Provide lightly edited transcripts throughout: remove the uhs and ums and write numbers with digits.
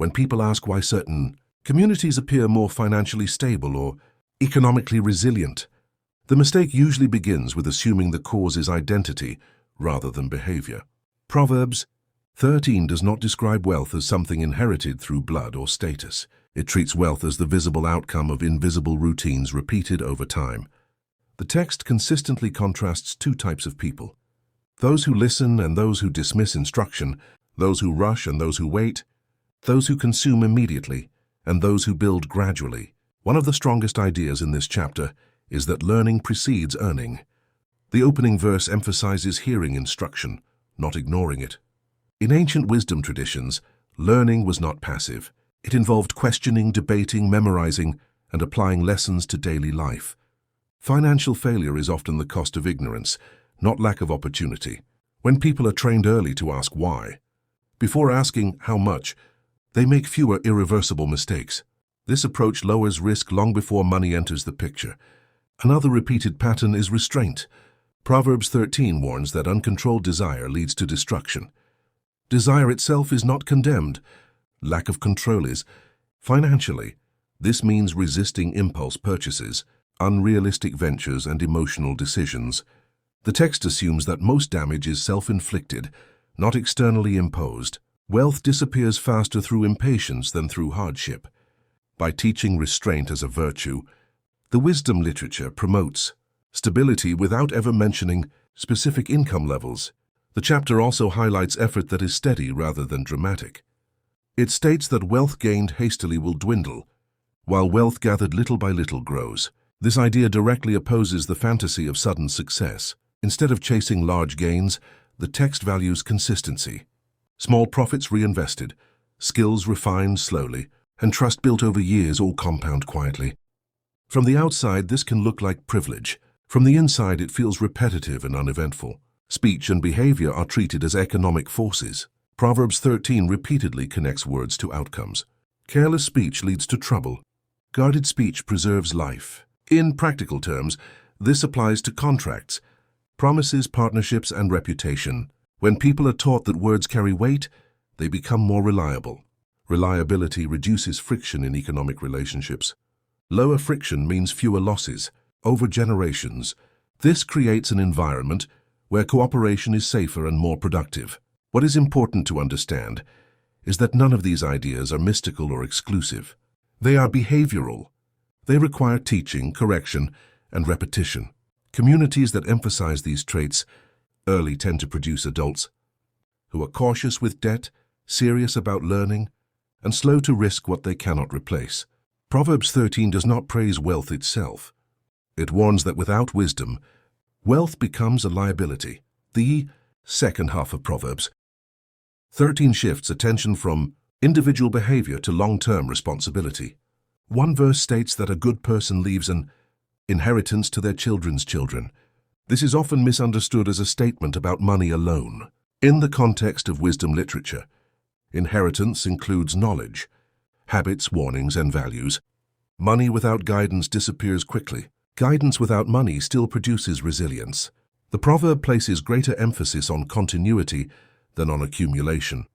When people ask why certain communities appear more financially stable or economically resilient, the mistake usually begins with assuming the cause is identity rather than behavior. Proverbs 13 does not describe wealth as something inherited through blood or status. It treats wealth as the visible outcome of invisible routines repeated over time. The text consistently contrasts two types of people: those who listen and those who dismiss instruction, those who rush and those who wait, those who consume immediately and those who build gradually. One of the strongest ideas in this chapter is that learning precedes earning. The opening verse emphasizes hearing instruction, not ignoring it. In ancient wisdom traditions, learning was not passive. It involved questioning, debating, memorizing, and applying lessons to daily life. Financial failure is often the cost of ignorance, not lack of opportunity. When people are trained early to ask why, before asking how much, they make fewer irreversible mistakes. This approach lowers risk long before money enters the picture. Another repeated pattern is restraint. Proverbs 13 warns that uncontrolled desire leads to destruction. Desire itself is not condemned. Lack of control is. Financially, this means resisting impulse purchases, unrealistic ventures, and emotional decisions. The text assumes that most damage is self-inflicted, not externally imposed. Wealth disappears faster through impatience than through hardship. By teaching restraint as a virtue, the wisdom literature promotes stability without ever mentioning specific income levels. The chapter also highlights effort that is steady rather than dramatic. It states that wealth gained hastily will dwindle, while wealth gathered little by little grows. This idea directly opposes the fantasy of sudden success. Instead of chasing large gains, the text values consistency. Small profits reinvested, skills refined slowly, and trust built over years all compound quietly. From the outside, this can look like privilege. From the inside, it feels repetitive and uneventful. Speech and behavior are treated as economic forces. Proverbs 13 repeatedly connects words to outcomes. Careless speech leads to trouble. Guarded speech preserves life. In practical terms, this applies to contracts, promises, partnerships, and reputation. When people are taught that words carry weight, they become more reliable. Reliability reduces friction in economic relationships. Lower friction means fewer losses over generations. This creates an environment where cooperation is safer and more productive. What is important to understand is that none of these ideas are mystical or exclusive. They are behavioral. They require teaching, correction, and repetition. Communities that emphasize these traits early tend to produce adults who are cautious with debt, serious about learning, and slow to risk what they cannot replace. Proverbs 13 does not praise wealth itself. It warns that without wisdom, wealth becomes a liability. The second half of Proverbs 13 shifts attention from individual behavior to long-term responsibility. One verse states that a good person leaves an inheritance to their children's children. This is often misunderstood as a statement about money alone. In the context of wisdom literature, inheritance includes knowledge, habits, warnings, and values. Money without guidance disappears quickly. Guidance without money still produces resilience. The proverb places greater emphasis on continuity than on accumulation.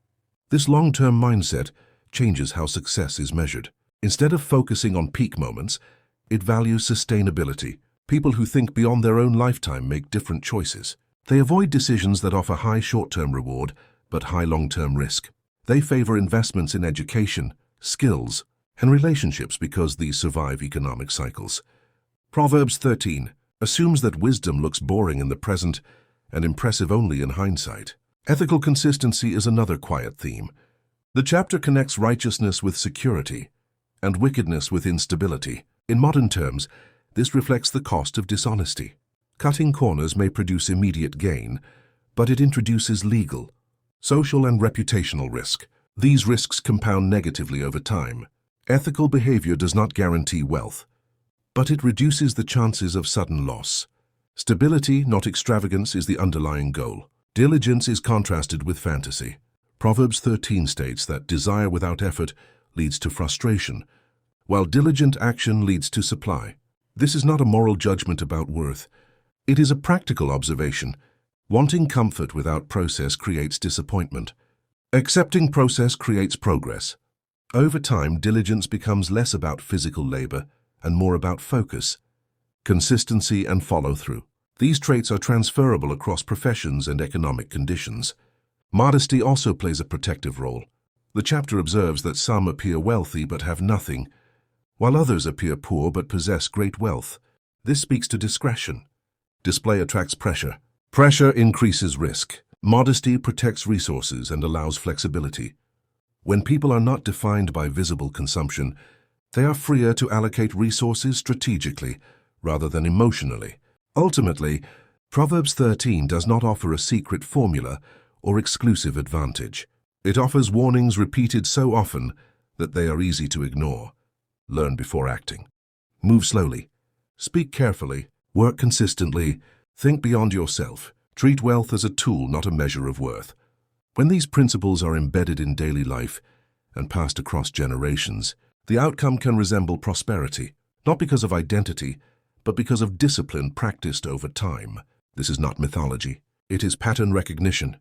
This long-term mindset changes how success is measured. Instead of focusing on peak moments, it values sustainability. People who think beyond their own lifetime make different choices. They avoid decisions that offer high short-term reward but high long-term risk. They favor investments in education, skills, and relationships because these survive economic cycles. Proverbs 13 assumes that wisdom looks boring in the present and impressive only in hindsight. Ethical consistency is another quiet theme. The chapter connects righteousness with security and wickedness with instability. In modern terms, this reflects the cost of dishonesty. Cutting corners may produce immediate gain, but it introduces legal, social, and reputational risk. These risks compound negatively over time. Ethical behavior does not guarantee wealth, but it reduces the chances of sudden loss. Stability, not extravagance, is the underlying goal. Diligence is contrasted with fantasy. Proverbs 13 states that desire without effort leads to frustration, while diligent action leads to supply. This is not a moral judgment about worth. It is a practical observation. Wanting comfort without process creates disappointment. Accepting process creates progress. Over time, diligence becomes less about physical labor and more about focus, consistency, and follow-through. These traits are transferable across professions and economic conditions. Modesty also plays a protective role. The chapter observes that some appear wealthy but have nothing, while others appear poor but possess great wealth. This speaks to discretion. Display attracts pressure. Pressure increases risk. Modesty protects resources and allows flexibility. When people are not defined by visible consumption, they are freer to allocate resources strategically rather than emotionally. Ultimately, Proverbs 13 does not offer a secret formula or exclusive advantage. It offers warnings repeated so often that they are easy to ignore. Learn before acting. Move slowly. Speak carefully. Work consistently. Think beyond yourself. Treat wealth as a tool, not a measure of worth. When these principles are embedded in daily life and passed across generations, the outcome can resemble prosperity, not because of identity, but because of discipline practiced over time. This is not mythology. It is pattern recognition.